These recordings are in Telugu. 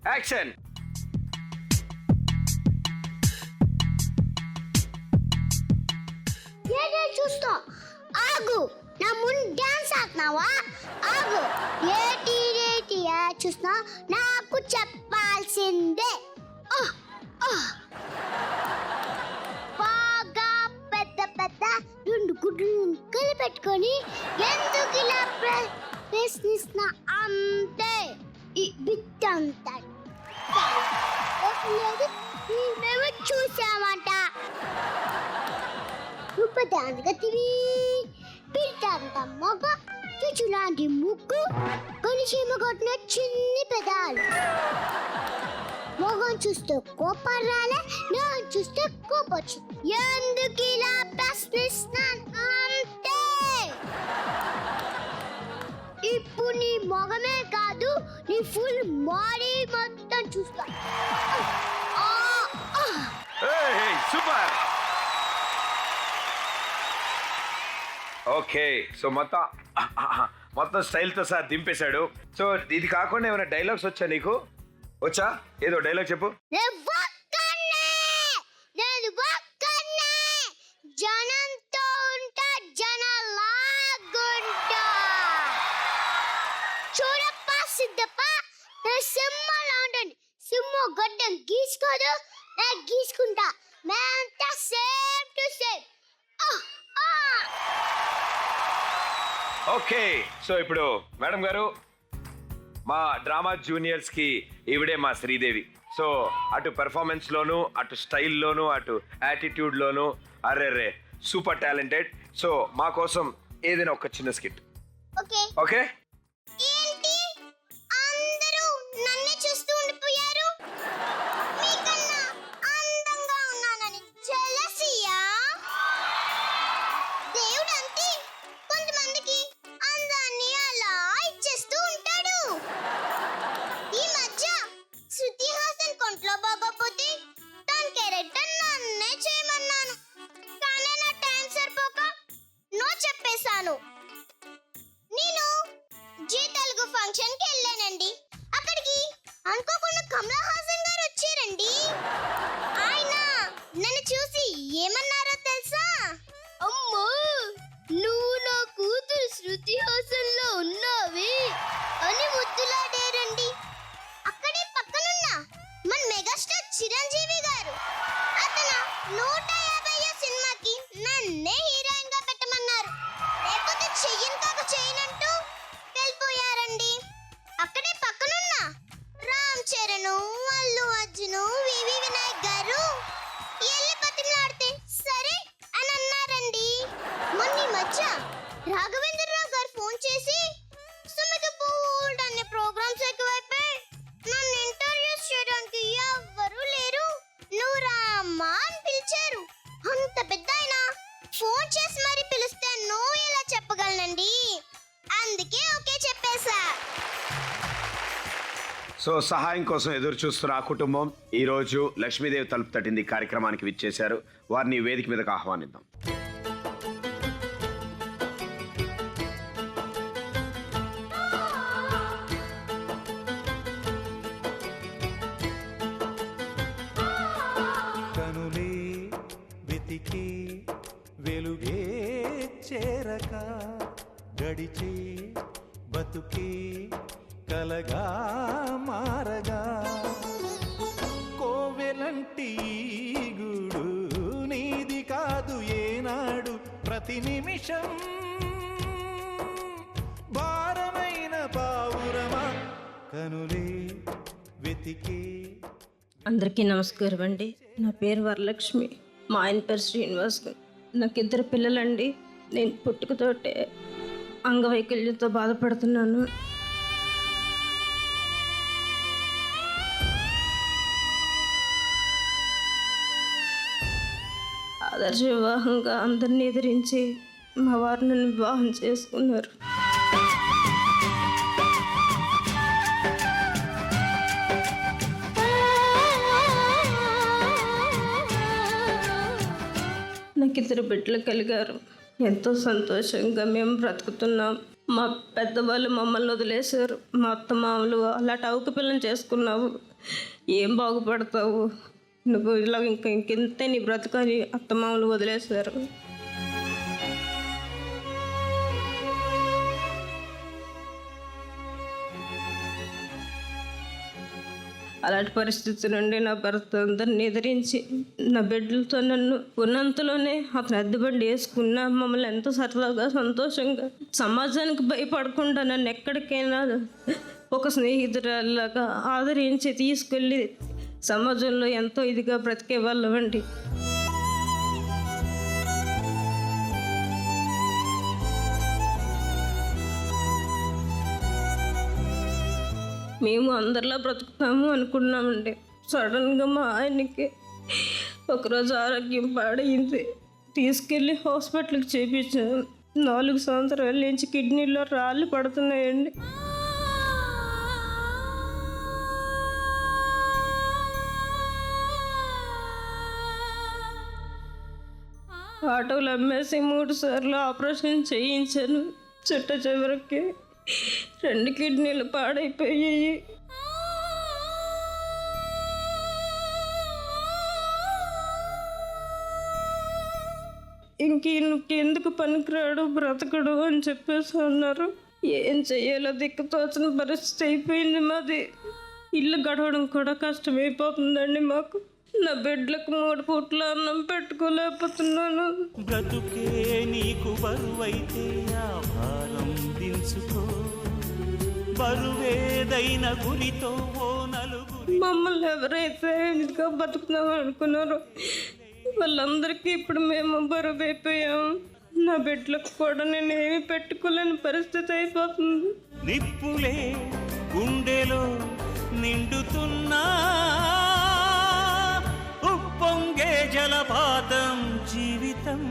యాక్షన్. చూస్తా ఆగు, నా ముందు డాన్స్ ఆడుతున్నావా? ఆగు. ఏటి చూస్తా, నాకు చెప్పాల్సిందే. బాగా పెద్ద పెద్ద రెండు గుడ్లు కలిపెట్టుకొని ఎందుకు ఇలా ప్రశ్నిస్తున్నా అంతే. ఈ బిట్ అంతా మేము చూసామంట. రూపదానగతివి పిల్లంత మొగ, చుచులాంటి ముక్కు, కలిసిమ కొట్టిన చిన్ని పెదాలు. మొగం చూస్తే కోపం రాలే, నేను చూస్తే కోపొచ్చు. ఎందుకు ఇలా ప్రశ్నిస్తున్నాను అంతే. ఇప్పుడు నీ మొగమే కాదు, నీ ఫుల్ బాడీ మొత్తం చూస్తా. సూపర్. ఓకే, సో మొత్తం స్టైల్తో సార్ దింపేశాడు. సో ఇది కాకుండా ఏమైనా డైలాగ్స్ వచ్చా నీకు? వచ్చా? ఏదో డైలాగ్ చెప్పు. జనంతో ఉంటా, జనలాగుంటా. చూడప్పా సిద్ధప్ప, సింహలా ఉంటుంది. సింహం గడ్డం గీసుకోదు, నేను గీసుకుంటా. మేమంతా same to same. Okay, so ఇప్పుడు మేడం గారు, మా డ్రామా జూనియర్స్ కి ఈవిడే మా శ్రీదేవి. సో అటు పెర్ఫార్మెన్స్ లోను, అటు స్టైల్లోను, అటు యాటిట్యూడ్ లోను అర్రెర్రే సూపర్ టాలెంటెడ్. సో మా కోసం ఏదైనా ఒక చిన్న స్కిట్. Okay okay. ఏంటి అందరూ నన్నే చూస్తూ ఉండిపోయారు? మీకన్నా అందంగా ఉన్నానని జెలసియా? దేవుడు అంతే, కొంతమందికి అందాన్ని అలా ఇచ్చేస్తూ ఉంటాడు. ఈ మధ్య శృతి హాసన్ కొంట్లో బాగోపోతే తన క్యారెక్టర్ నన్నే చేయమన్నాను, కానీ నా టైం సరిపోక నో చెప్పేశాను. నేను జీ తెలుగు ఫంక్షన్ కి వెళ్ళానండి. అక్కడికి అనుకోకుండా కమలా హాసన్ గారు వచ్చారండి. ఆయన నన్ను చూసి ఏమన్నారో తెలుసా? అమ్మో, నువ్వు నా కూతురు శృతి హాసన్ లో ఉన్నావే అని ముద్దులాడారండి. అక్కడే పక్కనున్న మన మెగాస్టార్ చిరంజీవి గారు, అతను 150 సినిమాకి నన్నే హీరోయిన్ గా పెట్టమన్నారు. లేకపోతే చెయ్యను కాక చేయనంటూ వెళ్ళిపోయారండి. అక్కడే పక్కనున్న రామ్ చరణ్, అల్లు అర్జున్, వివి వినాయక్ గారు ఎల్లి బతిమలాడితే సరే అని అన్నారండి. మొన్న ఈ మధ్య రాఘవేంద్రరావు గారు ఫోన్ చేసి సుమిత బోల్డ్ అనే ప్రోగ్రామ్స్ ఎక్కువైపోయి నన్ను ఇంటర్వ్యూస్ చేయడానికి ఎవ్వరూ లేరు, నువ్వు రామ్మా అని పిలిచారు. అంత పెద్ద ఆయన ఫోన్ చేసి మరి పిలిస్తే నో ఎలా చెప్పగలనండి? అందుకే ఓకే చెప్పేశా. సో సహాయం కోసం ఎదురు చూస్తున్న ఆ కుటుంబం ఈ రోజు లక్ష్మీదేవి తలుపు తట్టింది కార్యక్రమానికి విచ్చేశారు. వారిని వేదిక మీదకి ఆహ్వానిద్దాం. కనులే వెతికి వెలుగే చేరక గడిచే బతుకే కలగా మారగా కోవెలంటి గూడు నీది కాదు ఏనాడు, ప్రతి నిమిషం భారమైన పావురమా కనులే వెతికే. అందరికీ నమస్కారం అండి. నా పేరు వరలక్ష్మి, మా ఆయన పేరు శ్రీనివాస్. నాకు 2 పిల్లలండి. నేను పుట్టుకతోటే అంగవైకల్యంతో బాధపడుతున్నాను. ఆదర్శ వివాహంగా అందరిని ఎదిరించి మా వారు నన్ను వివాహం చేసుకున్నారు. నాకు 2 బిడ్డలు కలిగారు. ఎంతో సంతోషంగా మేము బ్రతుకుతున్నాం. మా పెద్దవాళ్ళు మమ్మల్ని వదిలేశారు. మా అత్తమామలు అలాంటి అవుక పిల్లని చేసుకున్నావు, ఏం బాగుపడతావు నువ్వు, ఇలా ఇంకెంతే నీ బ్రతకని అత్తమామలు వదిలేశారు. అలాంటి పరిస్థితి నుండి నా భర్త అందరిని ఎదిరించి నా బిడ్డలతో నన్ను ఉన్నంతలోనే అతను అద్దెబండి వేసుకున్నా మమ్మల్ని ఎంతో సరదాగా సంతోషంగా సమాజానికి భయపడకుండా నన్ను ఎక్కడికైనా ఒక స్నేహితురాలాగా ఆదరించి తీసుకెళ్ళి సమాజంలో ఎంతో ఇదిగా బ్రతికే వాళ్ళమండి. మేము అందరిలా బ్రతుకుతాము అనుకున్నామండి. సడన్గా మా ఆయనకి ఒకరోజు ఆరోగ్యం పాడైంది. తీసుకెళ్ళి హాస్పిటల్కి చేయించాను. 4 సంవత్సరాల నుంచి కిడ్నీలో రాళ్ళు పడుతున్నాయండి. ఆటోలు అమ్మేసి 3 సార్లు ఆపరేషన్ చేయించాను. చివరికి 2 కిడ్నీలు పాడైపోయాయి. ఇంకెందుకు పనికిరాడు బ్రతకడు అని చెప్పేసి అన్నారు. ఏం చెయ్యాలో దిక్కుతోచిన పరిస్థితి అయిపోయింది మాది. ఇల్లు గడవడం కూడా కష్టమైపోతుందండి మాకు. నా బిడ్డలకు 3 పూట్ల అన్నం పెట్టుకోలేకపోతున్నాను. బ్రతుకే నీకు బరువైతే ఆ భారం దించుకో, బరువేదైన గురితో ఓ నలుగురి. మమ్మల్ని ఎవరైతే ఇదిగా బతుకుతాం అనుకున్నారో వాళ్ళందరికీ ఇప్పుడు మేము బరువు అయిపోయాం. నా బిడ్డలకు కూడా నేను ఏమి పెట్టుకోలేని పరిస్థితి అయిపోతుంది. నిప్పులే గుండెలో నిండుతున్నా, ఉప్పొంగే జలపాతం జీవితం.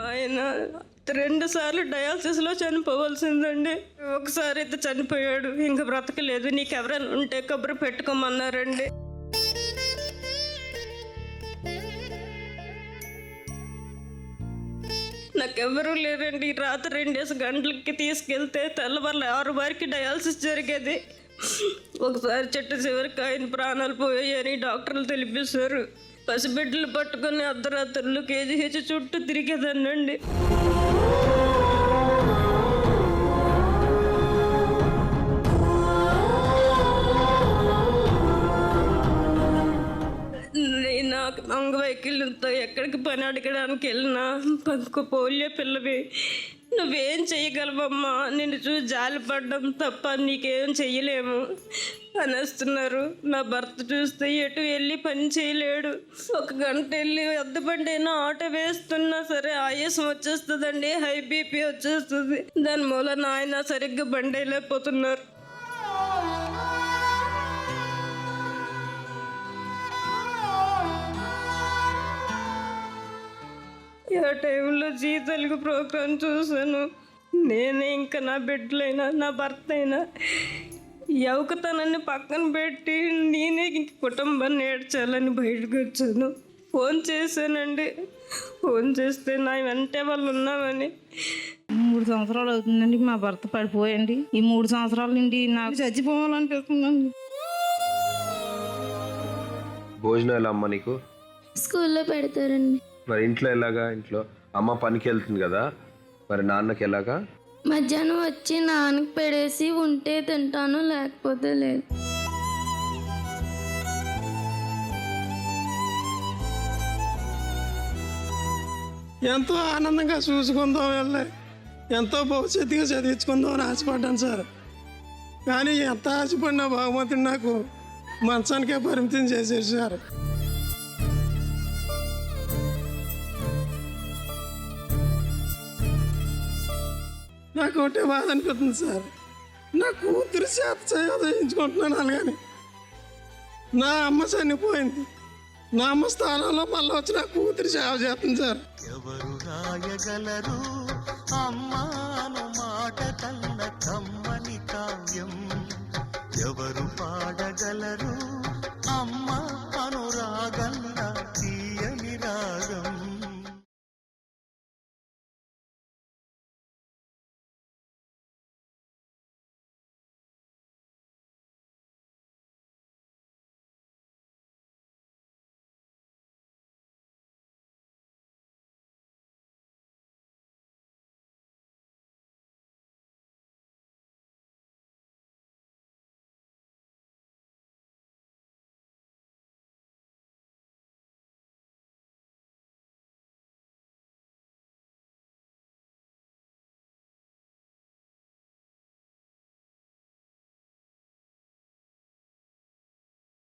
ఆయన 2 సార్లు డయాలసిస్లో చనిపోవాల్సిందండి. ఒకసారి అయితే చనిపోయాడు, ఇంకా బ్రతకలేదు. నీకెవరైనా ఉంటే కబురు పెట్టుకోమన్నారండి. నాకెవరూ లేరండి. రాత్రి 2 గంటలకి తీసుకెళ్తే తెల్లవారు 6 వరకు డయాలసిస్ జరిగేది. ఒకసారి చెట్టు చివరికి ఆయన ప్రాణాలు పోయాయని డాక్టర్లు తెలిపేశారు. పసిబిడ్డలు పట్టుకొని అర్ధరాత్రులు కేజీహెచ్ చుట్టూ తిరిగేదాన్నండి. నాకు అంగవైకల్యంతో ఎక్కడికి పని అడగడానికి వెళ్ళినా పోలియో పిల్లవి, నువ్వేం చెయ్యగలవమ్మా, నిన్ను చూసి జాలిపడ్డం తప్ప నీకేం చెయ్యలేము అనేస్తున్నారు. నా భర్త చూస్తే ఎటు వెళ్ళి పని చేయలేడు. 1 గంట వెళ్ళి అద్దెబండి అయినా ఆటో వేస్తున్నా సరే ఆయాసం వచ్చేస్తుందండి, హై బీపీ వచ్చేస్తుంది. దాని మూలన ఆయన సరిగ్గా బండి వెళ్ళిపోతున్నారు. ఆ టైంలో జీ తెలుగు ప్రోగ్రాం చూశాను. నేనే ఇంకా నా బిడ్డలైనా నా భర్త అయినా యవకతనాన్ని పక్కన పెట్టి నేనే ఇంక కుటుంబాన్ని ఏడ్చాలని బయటకు వచ్చాను. ఫోన్ చేశానండి. ఫోన్ చేస్తే నా వెంటే వాళ్ళు ఉన్నామని. 3 సంవత్సరాలు అవుతుందండి మా భర్త పడిపోయండి. ఈ 3 సంవత్సరాల నుండి నాకు చచ్చిపోవాలనిపిస్తుందండి. భోజనం ఎలా అమ్మ నీకు? స్కూల్లో పెడతారండి. మరి ఇంట్లో ఎలాగా? ఇంట్లో అమ్మ పనికి వెళ్తుంది కదా, మరి నాన్నకి ఎలాగా? మధ్యాహ్నం వచ్చి నాన్నకి పెడేసి ఉంటే తింటాను, లేకపోతే లేదు. ఎంతో ఆనందంగా చూసుకుందాం వెళ్ళి ఎంతో భవిష్యత్తుగా చదివించుకుందాం అని ఆశపడ్డాను సార్. కానీ ఎంత ఆశపడినా భగవంతుడు నాకు మంచానికే పరిమితం చేశారు సార్. నాకు ఒకటే బాధ అనిపిస్తుంది సార్. నా కూతురు చేత చదివించుకుంటున్నాను అలాగని నా అమ్మ చనిపోయింది. నా అమ్మ స్థానంలో మళ్ళీ వచ్చి నా కూతురు సేవ చేస్తుంది సార్. ఎవరు రాయగలరు అమ్మాను మాట కన్న కమ్మని కావ్యం? ఎవరు పాడగలరు